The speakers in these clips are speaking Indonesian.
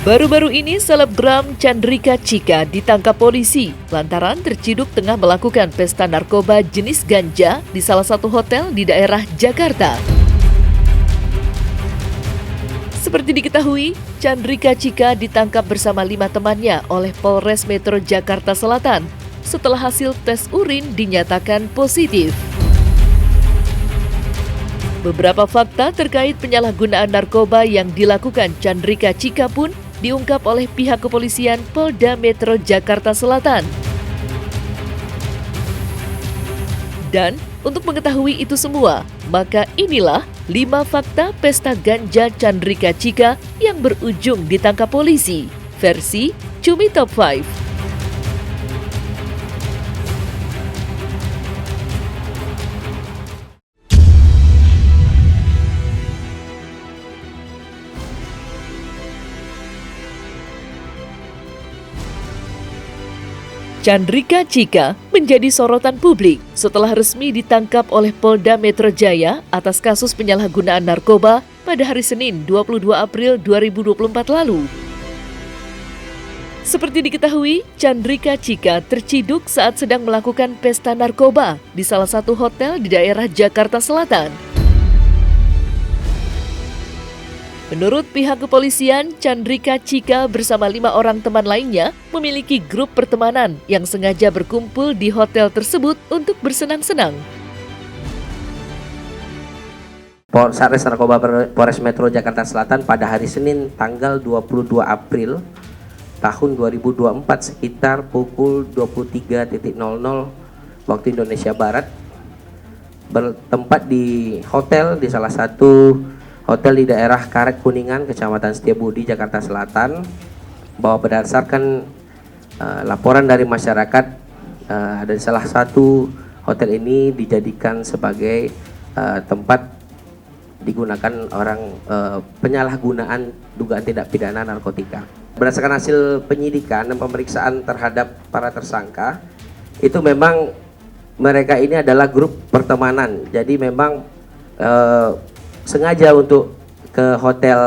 Baru-baru ini selebgram Chandrika Chika ditangkap polisi lantaran terciduk tengah melakukan pesta narkoba jenis ganja di salah satu hotel di daerah Jakarta. Seperti diketahui, Chandrika Chika ditangkap bersama 5 temannya oleh Polres Metro Jakarta Selatan setelah hasil tes urin dinyatakan positif. Beberapa fakta terkait penyalahgunaan narkoba yang dilakukan Chandrika Chika pun diungkap oleh pihak kepolisian Polda Metro Jakarta Selatan. Dan untuk mengetahui itu semua, maka inilah 5 fakta pesta ganja Chandrika Chika yang berujung ditangkap polisi, versi Cumi Top 5. Chandrika Chika menjadi sorotan publik setelah resmi ditangkap oleh Polda Metro Jaya atas kasus penyalahgunaan narkoba pada hari Senin 22 April 2024 lalu. Seperti diketahui, Chandrika Chika terciduk saat sedang melakukan pesta narkoba di salah satu hotel di daerah Jakarta Selatan. Menurut pihak kepolisian, Chandrika Chika bersama 5 orang teman lainnya memiliki grup pertemanan yang sengaja berkumpul di hotel tersebut untuk bersenang-senang. Polres Narkoba Polres Metro Jakarta Selatan pada hari Senin tanggal 22 April tahun 2024 sekitar pukul 23.00 waktu Indonesia Barat bertempat di hotel di salah satu hotel di daerah Karet Kuningan, Kecamatan Setiabudi, Jakarta Selatan, bahwa berdasarkan laporan dari masyarakat dari salah satu hotel ini dijadikan sebagai tempat digunakan orang penyalahgunaan dugaan tindak pidana narkotika. Berdasarkan hasil penyidikan dan pemeriksaan terhadap para tersangka, itu memang mereka ini adalah grup pertemanan. Jadi memang sengaja untuk ke hotel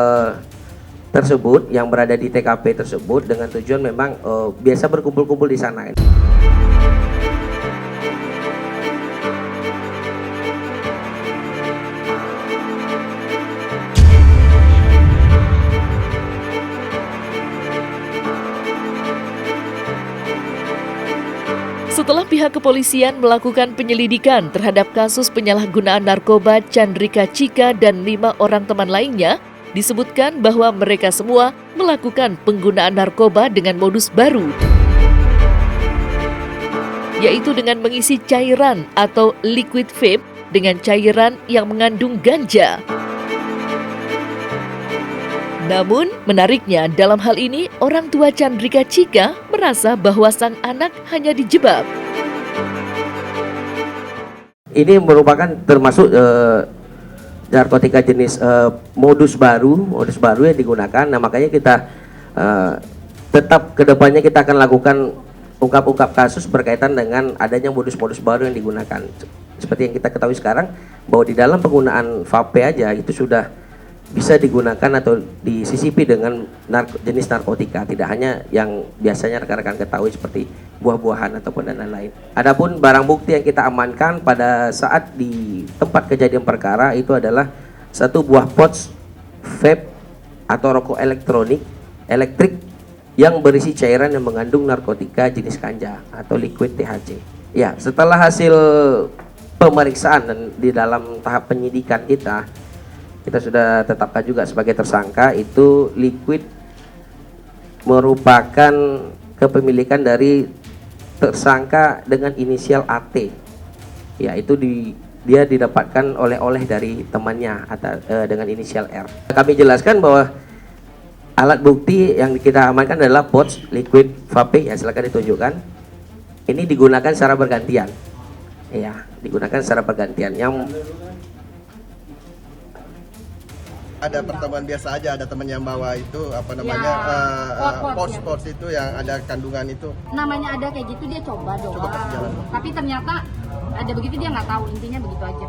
tersebut yang berada di TKP tersebut dengan tujuan memang biasa berkumpul-kumpul di sana. Setelah pihak kepolisian melakukan penyelidikan terhadap kasus penyalahgunaan narkoba Chandrika Chika dan 5 orang teman lainnya, disebutkan bahwa mereka semua melakukan penggunaan narkoba dengan modus baru, yaitu dengan mengisi cairan atau liquid vape dengan cairan yang mengandung ganja. Namun, menariknya dalam hal ini orang tua Chandrika Chika merasa bahwa sang anak hanya dijebak. Ini merupakan termasuk narkotika jenis modus baru yang digunakan. Nah, makanya kita tetap kedepannya kita akan lakukan ungkap kasus berkaitan dengan adanya modus-modus baru yang digunakan. Seperti yang kita ketahui sekarang bahwa di dalam penggunaan vape aja itu sudah bisa digunakan atau disisipi dengan jenis narkotika, tidak hanya yang biasanya rekan-rekan ketahui seperti buah-buahan ataupun dan lain-lain. Adapun barang bukti yang kita amankan pada saat di tempat kejadian perkara itu adalah satu buah pouch vape atau rokok elektrik yang berisi cairan yang mengandung narkotika jenis ganja atau liquid THC. Ya, setelah hasil pemeriksaan dan di dalam tahap penyidikan kita sudah tetapkan juga sebagai tersangka. Itu liquid merupakan kepemilikan dari tersangka dengan inisial AT. Ya, itu dia didapatkan oleh dari temannya atau dengan inisial R. Kami jelaskan bahwa alat bukti yang kita amankan adalah pouch liquid vape, ya silakan ditunjukkan. Ini digunakan secara bergantian. Ya, digunakan secara bergantian. Yang ada pertemuan biasa aja, ada teman yang bawa itu apa namanya pouch itu yang ada kandungan itu. Namanya ada kayak gitu dia coba doang. Tapi ternyata ada begitu dia nggak tahu, intinya begitu aja.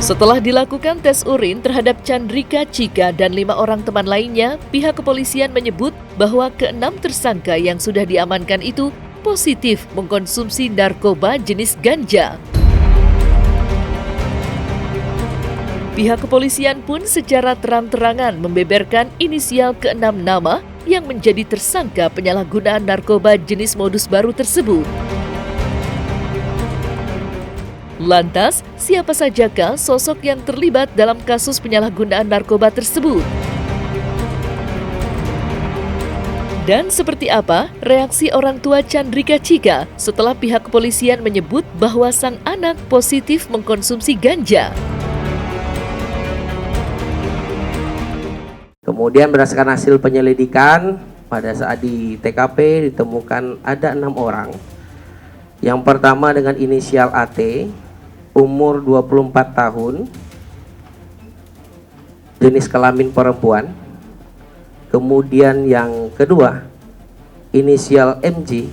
Setelah dilakukan tes urin terhadap Chandrika Chika dan 5 orang teman lainnya, pihak kepolisian menyebut bahwa ke-6 tersangka yang sudah diamankan itu positif mengkonsumsi narkoba jenis ganja. Pihak kepolisian pun secara terang-terangan membeberkan inisial ke-6 nama yang menjadi tersangka penyalahgunaan narkoba jenis modus baru tersebut. Lantas, siapa sajakah sosok yang terlibat dalam kasus penyalahgunaan narkoba tersebut? Dan seperti apa reaksi orang tua Chandrika Chika setelah pihak kepolisian menyebut bahwa sang anak positif mengkonsumsi ganja? Kemudian berdasarkan hasil penyelidikan, pada saat di TKP ditemukan ada 6 orang. Yang pertama dengan inisial AT, umur 24 tahun, jenis kelamin perempuan. Kemudian yang kedua, inisial MJ,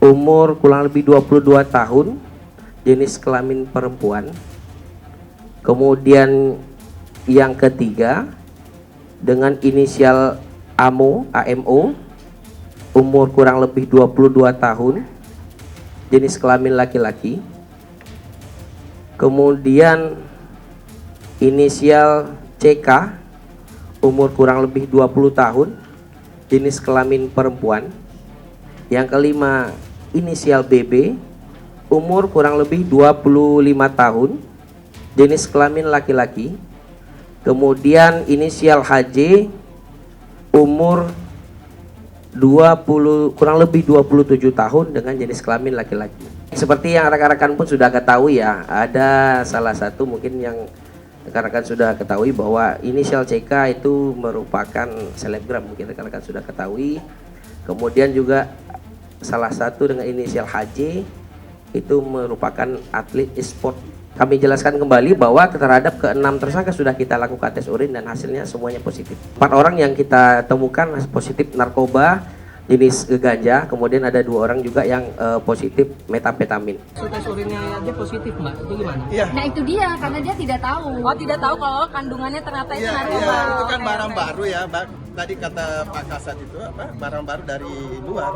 umur kurang lebih 22 tahun, jenis kelamin perempuan. Kemudian yang ketiga, dengan inisial AMO, umur kurang lebih 22 tahun, jenis kelamin laki-laki. Kemudian inisial CK, umur kurang lebih 20 tahun, jenis kelamin perempuan. Yang kelima, inisial BB, umur kurang lebih 25 tahun, jenis kelamin laki-laki. Kemudian inisial HJ, umur kurang lebih 27 tahun dengan jenis kelamin laki-laki. Seperti yang rekan-rekan pun sudah ketahui ya, ada salah satu mungkin yang rekan-rekan sudah ketahui bahwa inisial CK itu merupakan selebgram, mungkin rekan-rekan sudah ketahui. Kemudian juga salah satu dengan inisial HJ itu merupakan atlet e-sport. Kami jelaskan kembali bahwa terhadap ke-6 tersangka sudah kita lakukan tes urin dan hasilnya semuanya positif. 4 orang yang kita temukan positif narkoba jenis ganja, kemudian ada 2 orang juga yang positif metamfetamin. Tes urinnya aja positif, Mbak. Itu gimana? Iya. Nah itu dia, karena dia tidak tahu. Oh, tidak tahu kalau kandungannya ternyata itu Iya, narkoba. iya, itu kan Oke, barang oke. baru ya, Mbak. Tadi kata Pak Kasat itu apa? Barang baru dari luar.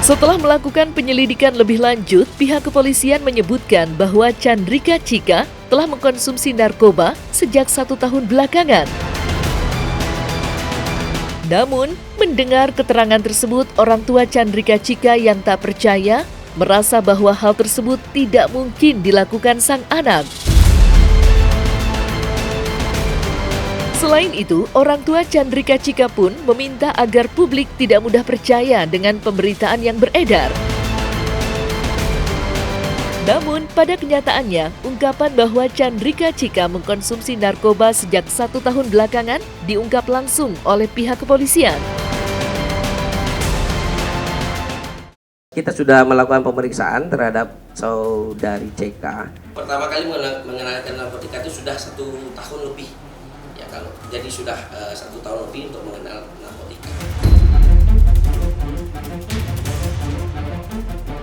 Setelah melakukan penyelidikan lebih lanjut, pihak kepolisian menyebutkan bahwa Chandrika Chika telah mengkonsumsi narkoba sejak 1 tahun belakangan. Namun, mendengar keterangan tersebut, orang tua Chandrika Chika yang tak percaya merasa bahwa hal tersebut tidak mungkin dilakukan sang anak. Selain itu, orang tua Chandrika Chika pun meminta agar publik tidak mudah percaya dengan pemberitaan yang beredar. Namun, pada kenyataannya, ungkapan bahwa Chandrika Chika mengkonsumsi narkoba sejak 1 tahun belakangan diungkap langsung oleh pihak kepolisian. Kita sudah melakukan pemeriksaan terhadap saudari CK. Pertama kali mengenalkan narkotika itu sudah 1 tahun lebih. Ya kalau jadi sudah 1 tahun lebih untuk mengenal narkotika.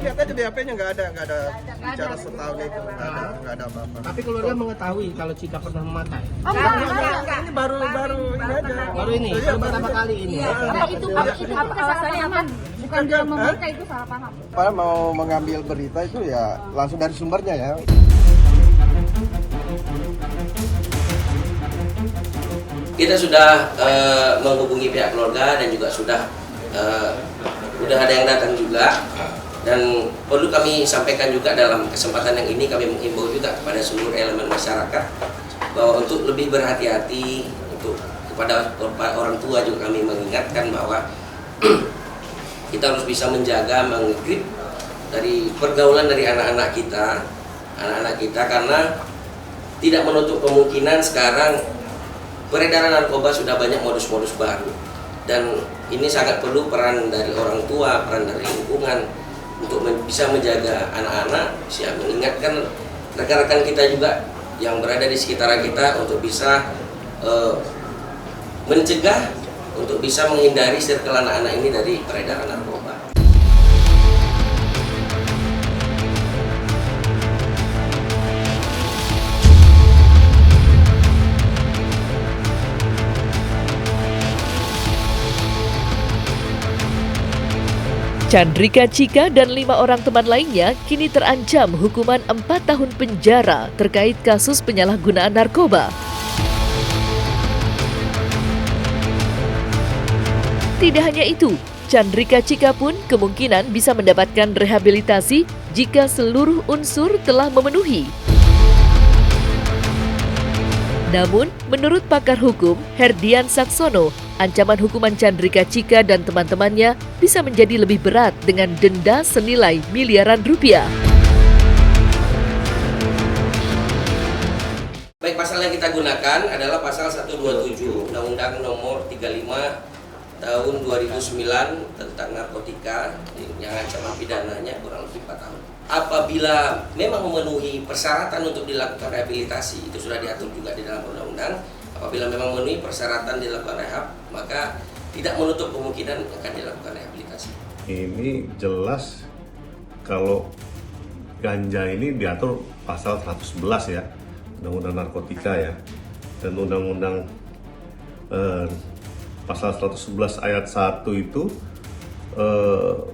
Lihat aja di HP-nya nggak ada bicara setahun itu, nggak ada apa-apa. Tapi keluarga mengetahui kalau Chika pernah memakai. Ini baru ini aja. Baru ini, Iya, baru pertama kali ini. Apa itu alasannya apa? Bukan dia memakai, itu salah paham. Pak mau mengambil berita itu ya langsung dari sumbernya ya. Kita sudah menghubungi pihak keluarga dan juga sudah ada yang datang juga, dan perlu kami sampaikan juga dalam kesempatan yang ini kami menghimbau juga kepada seluruh elemen masyarakat bahwa untuk lebih berhati-hati, untuk kepada orang tua juga kami mengingatkan bahwa kita harus bisa menjaga, menggrip dari pergaulan dari anak-anak kita karena tidak menutup kemungkinan sekarang peredaran narkoba sudah banyak modus-modus baru, dan ini sangat perlu peran dari orang tua, peran dari lingkungan untuk bisa menjaga anak-anak, bisa mengingatkan rekan-rekan kita juga yang berada di sekitaran kita untuk bisa mencegah, untuk bisa menghindari circle anak-anak ini dari peredaran narkoba. Chandrika Chika dan 5 orang teman lainnya kini terancam hukuman 4 tahun penjara terkait kasus penyalahgunaan narkoba. Tidak hanya itu, Chandrika Chika pun kemungkinan bisa mendapatkan rehabilitasi jika seluruh unsur telah memenuhi. Namun, menurut pakar hukum Herdian Saksono, ancaman hukuman Chandrika Chika dan teman-temannya bisa menjadi lebih berat dengan denda senilai miliaran rupiah. Baik, pasal yang kita gunakan adalah pasal 127 Undang-Undang Nomor 35 Tahun 2009 tentang narkotika yang ancaman pidananya kurang lebih 4 tahun. Apabila memang memenuhi persyaratan untuk dilakukan rehabilitasi, itu sudah diatur juga di dalam undang-undang. Apabila memang memenuhi persyaratan dilakukan rehab, maka tidak menutup kemungkinan akan dilakukan rehabilitasi. Ini jelas kalau ganja ini diatur pasal 111 ya, Undang-Undang Narkotika ya, dan Undang-Undang pasal 111 ayat 1 itu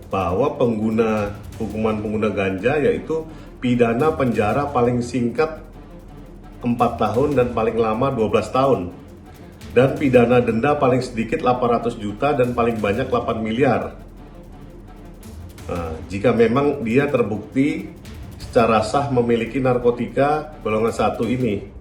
bahwa hukuman pengguna ganja yaitu pidana penjara paling singkat 4 tahun dan paling lama 12 tahun, dan pidana denda paling sedikit 800 juta dan paling banyak 8 miliar. Nah, jika memang dia terbukti secara sah memiliki narkotika golongan 1 ini.